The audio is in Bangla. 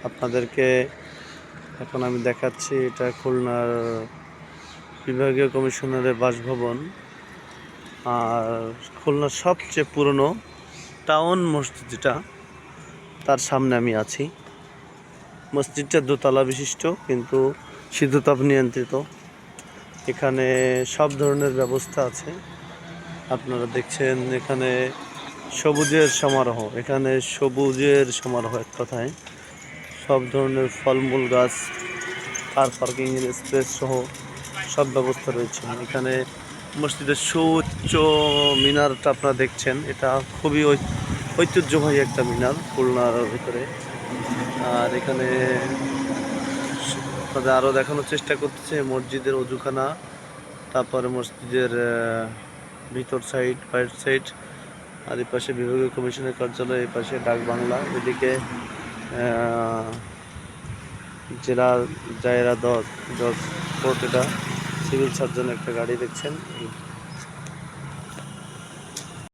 আপনাদেরকে এখন আমি দেখাচ্ছি, এটা খুলনার বিভাগীয় কমিশনারের বাসভবন। আর খুলনার সবচেয়ে পুরনো টাউন মসজিদ যেটা, তার সামনে আমি আছি। মসজিদটা দোতলা বিশিষ্ট, কিন্তু শীততাপ নিয়ন্ত্রিত। এখানে সব ধরনের ব্যবস্থা আছে। আপনারা দেখছেন এখানে সবুজের সমারোহ, এখানে সবুজের সমারোহ, এক কথায় সব ধরনের ফলমূল গাছ, কার পার্কিংয়ের স্পেস সহ সব ব্যবস্থা রয়েছে এখানে। মসজিদের সুউচ্চ মিনারটা আপনারা দেখছেন, এটা খুবই ঐতিহ্যবাহী একটা মিনার খুলনার ভিতরে। আর এখানে আপনাদের আরও দেখানোর চেষ্টা করতেছে মসজিদের অজুখানা, তারপরে মসজিদের ভিতর সাইড, বাইরের সাইড। আর এই পাশে বিভাগীয় কমিশনের কার্যালয়, এই পাশে ডাক বাংলা, এদিকে জেলা দায়রা জজ কোর্ট। এটা সিভিল সার্জন একটা গাড়ি দেখছেন।